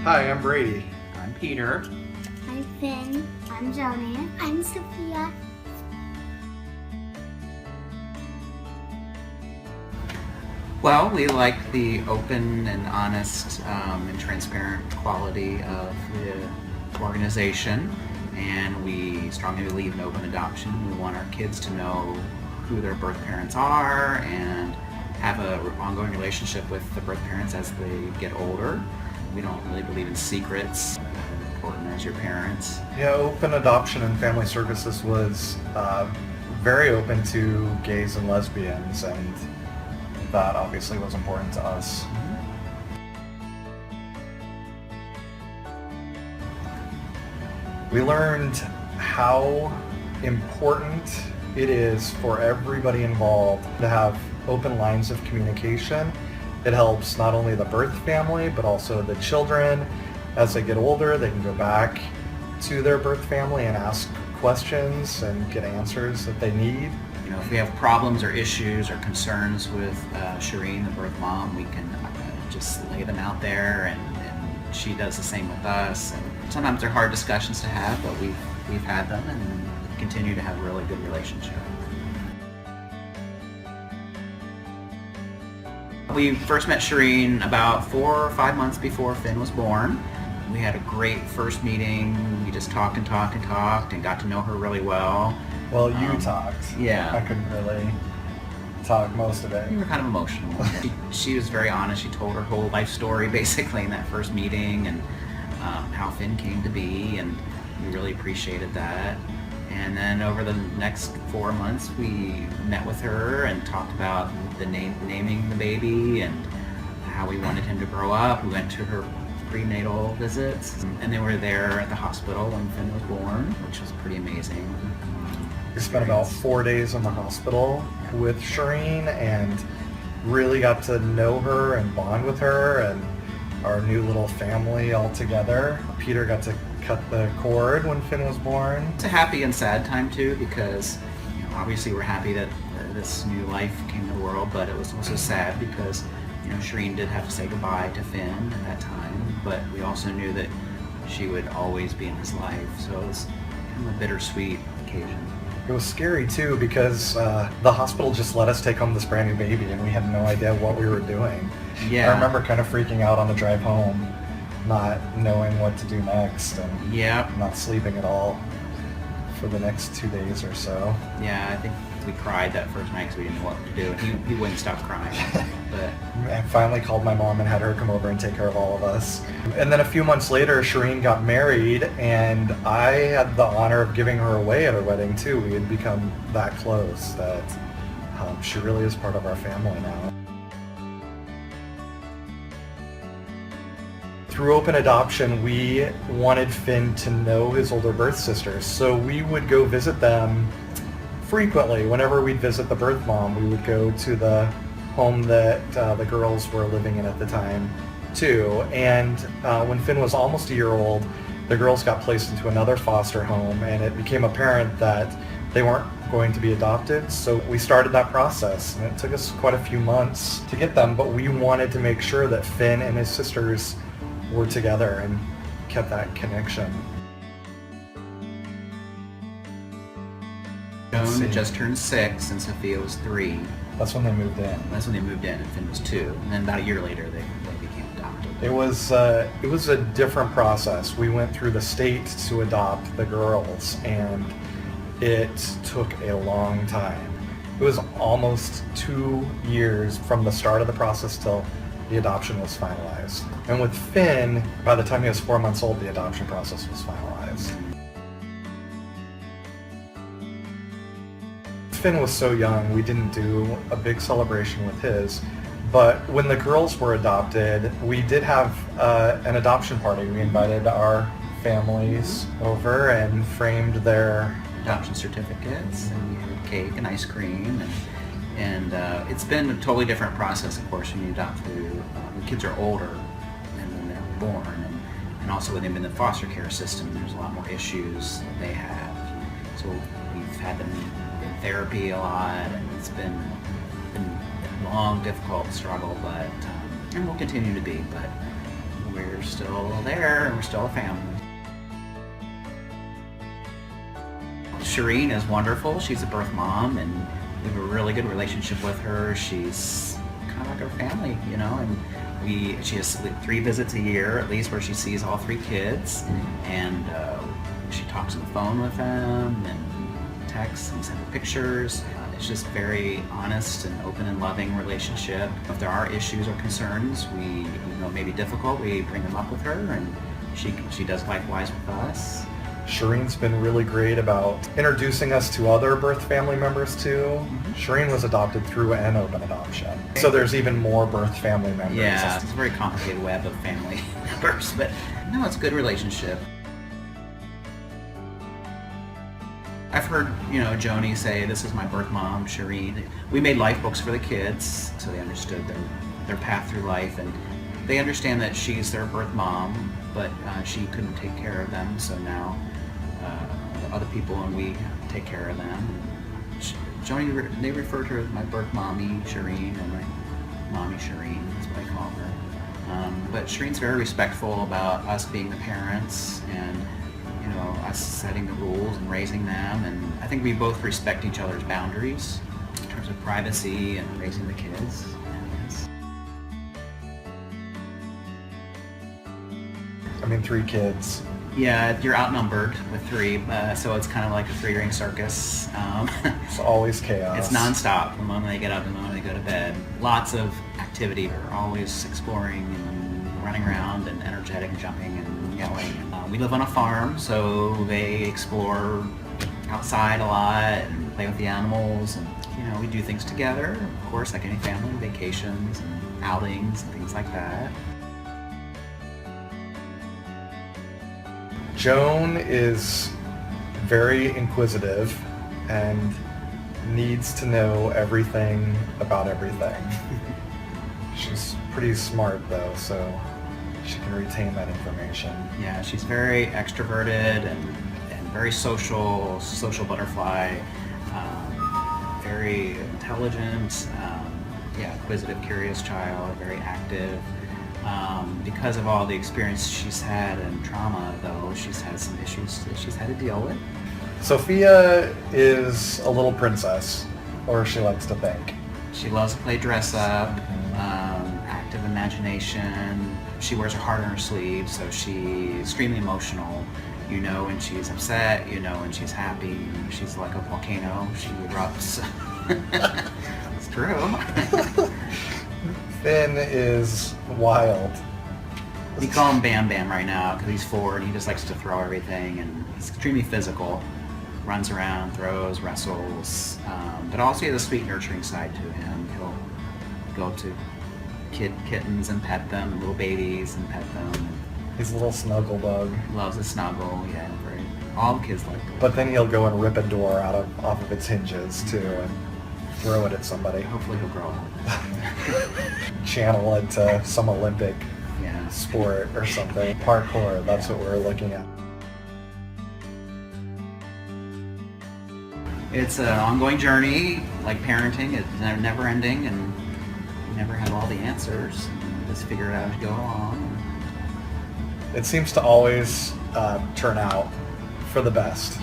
Hi, I'm Brady. I'm Peter. I'm Finn. I'm Joanie. I'm Sophia. Well, we like the open and honest and transparent quality of the organization, and we strongly believe in open adoption. We want our kids to know who their birth parents are and have an ongoing relationship with the birth parents as they get older. We don't really believe in secrets, important as your parents. Yeah, Open Adoption and Family Services was very open to gays and lesbians, and that obviously was important to us. We learned how important it is for everybody involved to have open lines of communication. It helps not only the birth family, but also the children. As they get older, they can go back to their birth family and ask questions and get answers that they need. You know, if we have problems or issues or concerns with Sharene, the birth mom, we can just lay them out there, and she does the same with us. And sometimes they're hard discussions to have, but we've had them and continue to have a really good relationship. We first met Sharene about 4 or 5 months before Finn was born. We had a great first meeting. We just talked and talked and talked and got to know her really well. Well, you talked. Yeah. I couldn't really talk most of it. We were kind of emotional. She was very honest. She told her whole life story basically in that first meeting, and how Finn came to be, and we really appreciated that. And then over the next 4 months, we met with her and talked about the naming the baby and how we wanted him to grow up. We went to her prenatal visits, and they were there at the hospital when Finn was born, which was pretty amazing. We spent about 4 days in the hospital with Sharene and really got to know her and bond with her and our new little family all together. Peter got to cut the cord when Finn was born. It's a happy and sad time too, because obviously we're happy that this new life came to the world, but it was also sad because Sharene did have to say goodbye to Finn at that time, but we also knew that she would always be in his life, so it was kind of a bittersweet occasion. It was scary too because the hospital just let us take home this brand new baby and we had no idea what we were doing. Yeah. I remember kind of freaking out on the drive home, not knowing what to do next, and not sleeping at all for the next 2 days or so. Yeah, I think we cried that first night because we didn't know what to do. He wouldn't stop crying. But I finally called my mom and had her come over and take care of all of us. And then a few months later, Sharene got married, and I had the honor of giving her away at her wedding too. We had become that close that she really is part of our family now. Through Open Adoption, we wanted Finn to know his older birth sisters, so we would go visit them frequently. Whenever we'd visit the birth mom, we would go to the home that the girls were living in at the time too. And when Finn was almost a year old, the girls got placed into another foster home, and it became apparent that they weren't going to be adopted, so we started that process, and it took us quite a few months to get them, but we wanted to make sure that Finn and his sisters were together and kept that connection. Joan just turned 6 and Sophia was 3. That's when they moved in. That's when they moved in, and Finn was 2. And then about a year later, they became adopted. It was a different process. We went through the state to adopt the girls, and it took a long time. It was almost 2 years from the start of the process till the adoption was finalized. And with Finn, by the time he was 4 months old, the adoption process was finalized. Finn was so young, we didn't do a big celebration with his, but when the girls were adopted, we did have an adoption party. We invited our families over and framed their adoption certificates, and we had cake and ice cream, and it's been a totally different process, of course, when you adopt when kids are older and when they're born, and also when they've been in the foster care system, there's a lot more issues that they have. So we've had them in therapy a lot, and it's been a long, difficult struggle, but and will continue to be. But we're still there and we're still a family. Sharene is wonderful. She's a birth mom, and we have a really good relationship with her. She's kind of like our family, and she has 3 visits a year at least where she sees all 3 kids, and she talks on the phone with them and texts and sends pictures. It's just very honest and open and loving relationship. If there are issues or concerns, we may be difficult, we bring them up with her, and she does likewise with us. Sharene's been really great about introducing us to other birth family members too. Mm-hmm. Sharene was adopted through an open adoption. So there's even more birth family members. Yeah, it's a very complicated web of family members, but no, it's a good relationship. I've heard, Joanie say, this is my birth mom, Sharene. We made life books for the kids, so they understood their path through life, and they understand that she's their birth mom, but she couldn't take care of them, so now other people and we take care of them. Joanie, they refer to her as my birth mommy, Sharene, and my mommy Sharene, that's what I call her. But Sharene's very respectful about us being the parents and us setting the rules and raising them, and I think we both respect each other's boundaries in terms of privacy and raising the kids. I mean, 3 kids. Yeah, you're outnumbered with 3, so it's kind of like a 3-ring circus. It's always chaos. It's nonstop from the moment they get up to the moment they go to bed. Lots of activity. We're always exploring and running around and energetic and jumping and yelling. We live on a farm, so they explore outside a lot and play with the animals, and we do things together, of course, like any family, vacations and outings and things like that. Joan is very inquisitive and needs to know everything about everything. She's pretty smart though, so she can retain that information. Yeah, she's very extroverted and very social butterfly, very intelligent, inquisitive, curious child, very active. Because of all the experience she's had and trauma, though, she's had some issues that she's had to deal with. Sophia is a little princess, or she likes to think. She loves to play dress up, active imagination. She wears her heart on her sleeve, so she's extremely emotional. When she's upset, when she's happy. She's like a volcano. She erupts. It's true. Finn is wild. We call him Bam Bam right now because he's 4 and he just likes to throw everything, and he's extremely physical. Runs around, throws, wrestles, but also he has a sweet nurturing side to him. He'll go to kittens and pet them, and little babies and pet them. He's a little snuggle bug. Loves a snuggle, yeah. All the kids like it. But then he'll go and rip a door off of its hinges too and throw it at somebody. Hopefully he'll grow up. Channel it to some Olympic sport or something. Parkour, that's what we're looking at. It's an ongoing journey, like parenting. It's never ending, and you never have all the answers. You just figure it out as you go along. It seems to always turn out for the best.